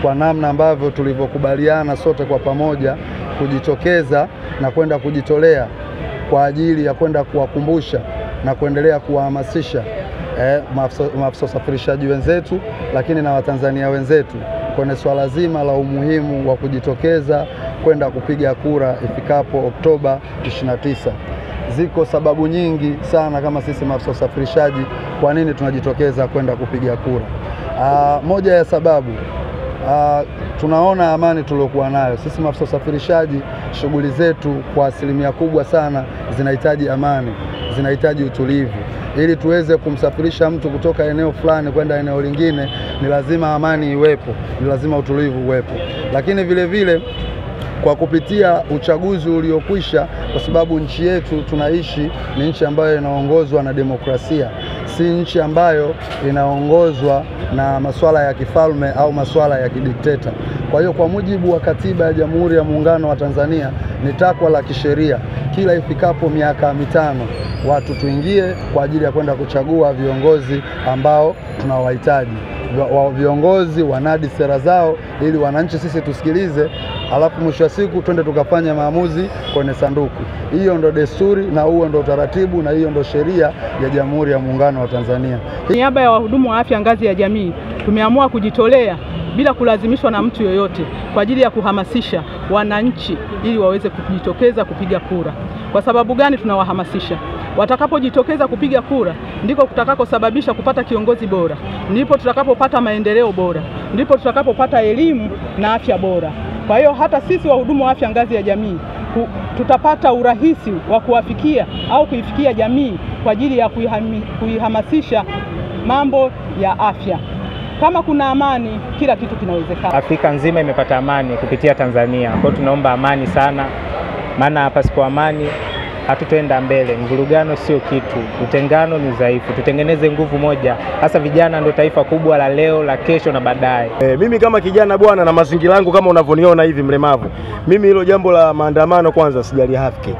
kwa namna ambavyo tulivyokubaliana sote kwa pamoja kujitokeza na kwenda kujitolea kwa ajili ya kwenda kuwakumbusha na kuendelea kuwahamasisha maafisa usafirishaji wenzetu, lakini na Watanzania wenzetu kwenye swala zima la umuhimu wa kujitokeza kwenda kupiga kura ifikapo Oktoba 29. Ziko sababu nyingi sana kama sisi maafisa usafirishaji kwa nini tunajitokeza kwenda kupiga kura. Moja ya sababu tunaona amani tuliokuwa nayo. Sisi maafisa usafirishaji, shughuli zetu kwa asilimia kubwa sana zinahitaji amani, zinahitaji utulivu. Ili tuweze kumsafirisha mtu kutoka eneo fulani kwenda eneo lingine, ni lazima amani iwepo, ni lazima utulivu uwepo. Lakini vile vile kwa kupitia uchaguzi uliokwisha, kwa sababu nchi yetu tunaishi ni nchi ambayo inaongozwa na demokrasia, si nchi ambayo inaongozwa na masuala ya kifalme au masuala ya kidikteta. Kwa hiyo kwa mujibu wa katiba ya Jamhuri ya Muungano wa Tanzania, ni takwa la kisheria kila ifikapo miaka 5 watu tuingie kwa ajili ya kwenda kuchagua viongozi ambao tunawahitaji. Viongozi wanadi sera zao ili wananchi sisi tusikilize, alafu mwisho wa siku twende tukafanya maamuzi kwenye sanduku. Hiyo ndo desturi na huo ndo utaratibu na hiyo ndo sheria ya Jamhuri ya Muungano wa Tanzania. Niaba ya wahudumu wa afya ngazi ya jamii, tumeamua kujitolea bila kulazimishwa na mtu yoyote kwa ajili ya kuhamasisha wananchi ili waweze kujitokeza kupiga kura. Kwa sababu gani tunawahamasisha? Watakapojitokeza kupiga kura ndiko kutakakosababisha kupata kiongozi bora, ndipo tutakapopata maendeleo bora, ndipo tutakapopata elimu na afya bora. Kwa hiyo hata sisi wahudumu wa afya ngazi ya jamii tutapata urahisi wa kuwafikia au kuifikia jamii kwa ajili ya kuihamasisha mambo ya afya. Kama kuna amani, kila kitu kinawezekana. Afrika nzima imepata amani kupitia Tanzania. Kwa hiyo tunaomba amani sana, maana pasipo amani hatutoenda mbele. Mvurugano sio kitu, utengano ni dhaifu. Tutengeneze nguvu moja, hasa vijana ndio taifa kubwa la leo, la kesho na baadaye. Mimi kama kijana bwana, na mazingira yangu kama unavyoniona hivi mlemavu, mimi hilo jambo la maandamano kwanza sijali hafiki.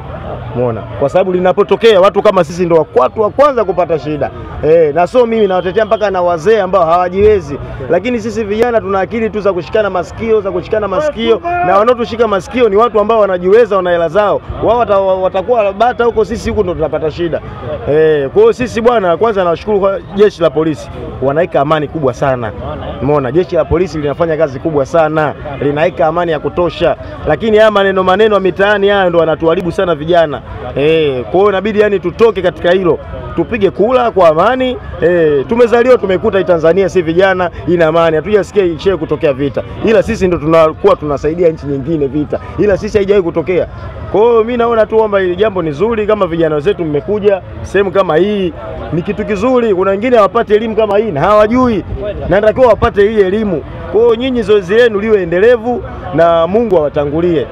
Umeona? Kwa sababu linapotokea watu kama sisi ndio watu wa kwanza kupata shida. Na so mimi nawatetea mpaka na wazee ambao hawajiwezi. Lakini sisi vijana tuna akili tu za kushikana masikio, na wanaotushika masikio ni watu ambao wanajiweza, wana hela zao. Wao watakuwa bata huko, sisi huko ndo tunapata shida. Kwa hiyo sisi bwana, kwanza nawashukuru kwa jeshi la polisi. Wanaika amani kubwa sana. Umeona? Jeshi la polisi linafanya kazi kubwa sana. Linaika amani ya kutosha. Lakini haya maneno ya mitaani haya ndo wanatuharibu sana vijana. Kwa hiyo inabidi yani tutoke katika hilo, tupige kula kwa amani. Tumezaliwa tumekuta Tanzania si vijana ina amani, hatujasikia ishe kutokea vita, ila sisi ndo tunakuwa tunasaidia nchi nyingine vita, ila sisi haijawahi kutokea. Kwa hiyo mimi naona tu kwamba hili jambo ni zuri, kama vijana wetu mmekuja sehemu kama hii ni kitu kizuri. Kuna wengine hawapate elimu kama hii na hawajui, na natakiwa wapate hii elimu. Kwa hiyo nyinyi zoezi lenu liwe endelevu na Mungu awatangulie.